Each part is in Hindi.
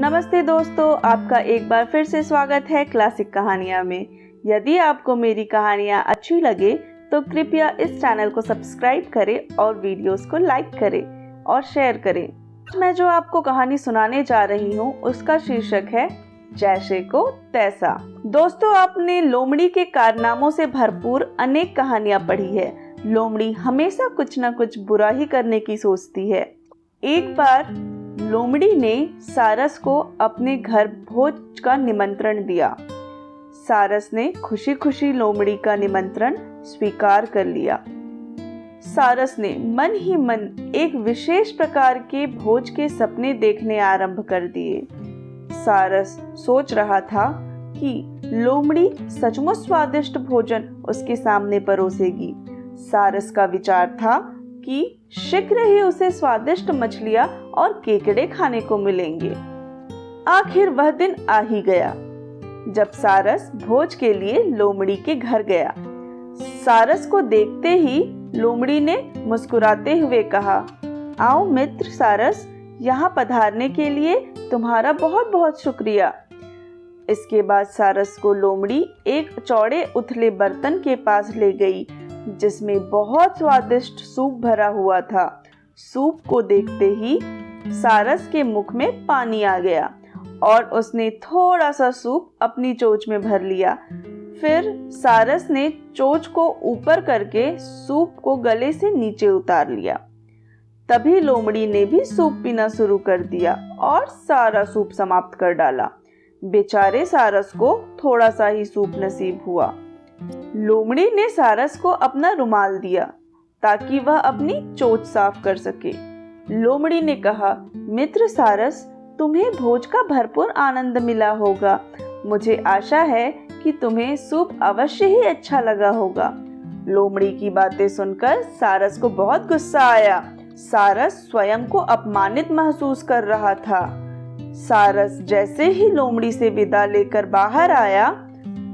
नमस्ते दोस्तों, आपका एक बार फिर से स्वागत है क्लासिक कहानियाँ में। यदि आपको मेरी कहानियाँ अच्छी लगे तो कृपया इस चैनल को सब्सक्राइब करें और वीडियोस को लाइक करें और शेयर करें। मैं जो आपको कहानी सुनाने जा रही हूँ उसका शीर्षक है जैसे को तैसा। दोस्तों, आपने लोमड़ी के कारनामों से भरपूर अनेक कहानियाँ पढ़ी है। लोमड़ी हमेशा कुछ न कुछ बुरा ही करने की सोचती है। एक बार लोमड़ी ने सारस को अपने घर भोज का निमंत्रण दिया। सारस ने खुशी खुशी लोमड़ी का निमंत्रण स्वीकार कर लिया। सारस ने मन ही मन एक विशेष प्रकार के भोज के सपने देखने आरंभ कर दिए। सारस सोच रहा था कि लोमड़ी सचमुच स्वादिष्ट भोजन उसके सामने परोसेगी। सारस का विचार था कि शीघ्र ही उसे स्वादिष्ट मछलियां और केकड़े खाने को मिलेंगे। आखिर वह दिन आ ही गया जब सारस भोज के लिए लोमड़ी के घर गया। सारस को देखते ही लोमड़ी ने मुस्कुराते हुए कहा, आओ मित्र सारस, यहाँ पधारने के लिए तुम्हारा बहुत बहुत शुक्रिया। इसके बाद सारस को लोमड़ी एक चौड़े उथले बर्तन के पास ले गई जिसमें बहुत स्वादिष्ट सूप भरा हुआ था। सूप को देखते ही सारस के मुख में पानी आ गया और उसने थोड़ा सा सूप अपनी चोंच में भर लिया। फिर सारस ने चोंच को ऊपर करके सूप को गले से नीचे उतार लिया। तभी लोमड़ी ने भी सूप पीना शुरू कर दिया और सारा सूप समाप्त कर डाला। बेचारे सारस को थोड़ा सा ही सूप नसीब हुआ। लोमड़ी ने सारस को अपना रुमाल दिया ताकि वह अपनी चोंच साफ कर सके। लोमड़ी ने कहा, मित्र सारस, तुम्हें भोज का भरपूर आनंद मिला होगा। मुझे आशा है कि तुम्हें सूप अवश्य ही अच्छा लगा होगा। लोमड़ी की बातें सुनकर सारस को बहुत गुस्सा आया। सारस स्वयं को अपमानित महसूस कर रहा था। सारस जैसे ही लोमड़ी से विदा लेकर बाहर आया,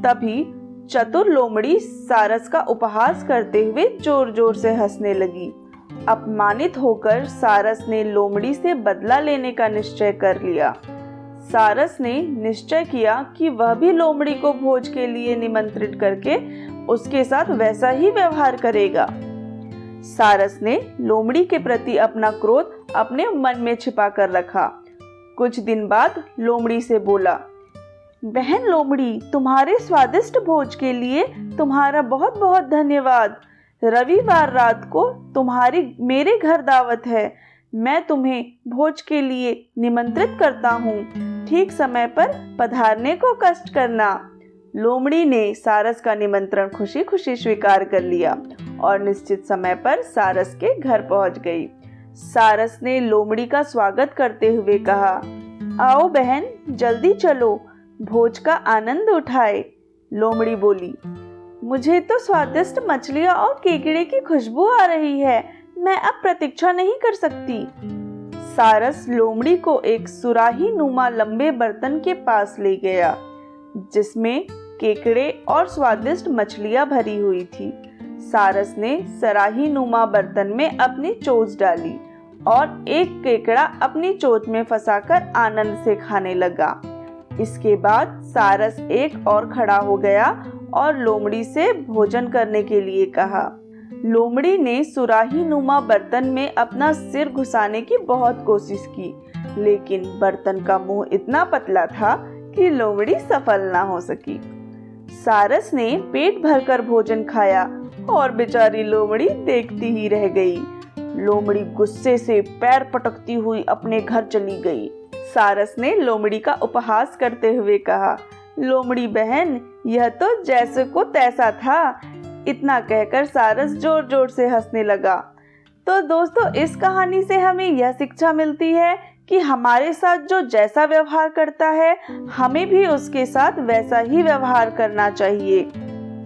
तभी चतुर लोमड़ी सारस का उपहास करते हुए जोर जोर से हंसने लगी। अपमानित होकर सारस ने लोमड़ी से बदला लेने का निश्चय कर लिया। सारस ने निश्चय किया कि वह भी लोमड़ी को भोज के लिए निमंत्रित करके उसके साथ वैसा ही व्यवहार करेगा। सारस ने लोमड़ी के प्रति अपना क्रोध अपने मन में छिपा कर रखा। कुछ दिन बाद लोमड़ी से बोला, बहन लोमड़ी, तुम्हारे स्वादिष्ट भोज के लिए तुम्हारा बहुत बहुत धन्यवाद। रविवार रात को तुम्हारी मेरे घर दावत है। मैं तुम्हें भोज के लिए निमंत्रित करता हूँ। ठीक समय पर पधारने को कष्ट करना। लोमड़ी ने सारस का निमंत्रण खुशी खुशी स्वीकार कर लिया और निश्चित समय पर सारस के घर पहुँच गई। सारस ने लोमड़ी का स्वागत करते हुए कहा, आओ बहन, जल्दी चलो, भोज का आनंद उठाए। लोमड़ी बोली, मुझे तो स्वादिष्ट मछलियां और केकड़े की खुशबू आ रही है। मैं अब प्रतीक्षा नहीं कर सकती। सारस लोमड़ी को एक सुराही नुमा लंबे बर्तन के पास ले गया जिसमें केकड़े और स्वादिष्ट मछलियां भरी हुई थी। सारस ने सराही नुमा बर्तन में अपनी चोंच डाली और एक केकड़ा अपनी चोंच में फंसाकर आनंद से खाने लगा। इसके बाद सारस एक और खड़ा हो गया और लोमड़ी से भोजन करने के लिए कहा। लोमड़ी ने सुराही नुमा बर्तन में अपना सिर घुसाने की बहुत कोशिश की, लेकिन बर्तन का मुंह इतना पतला था कि लोमड़ी सफल ना हो सकी। सारस ने पेट भरकर भोजन खाया और बेचारी लोमड़ी देखती ही रह गई। लोमड़ी गुस्से से पैर पटकती हुई अपने घर चली गई। सारस ने लोमड़ी का उपहास करते हुए कहा, लोमड़ी बहन, यह तो जैसे को तैसा था। इतना कहकर सारस जोर जोर से हंसने लगा। तो दोस्तों, इस कहानी से हमें यह शिक्षा मिलती है कि हमारे साथ जो जैसा व्यवहार करता है, हमें भी उसके साथ वैसा ही व्यवहार करना चाहिए।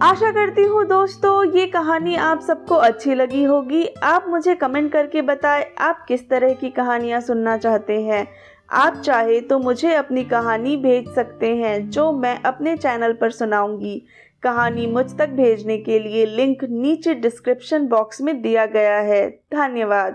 आशा करती हूँ दोस्तों ये कहानी आप सबको अच्छी लगी होगी। आप मुझे कमेंट करके बताएं आप किस तरह की कहानियाँ सुनना चाहते हैं। आप चाहे तो मुझे अपनी कहानी भेज सकते हैं जो मैं अपने चैनल पर सुनाऊंगी। कहानी मुझ तक भेजने के लिए लिंक नीचे डिस्क्रिप्शन बॉक्स में दिया गया है। धन्यवाद।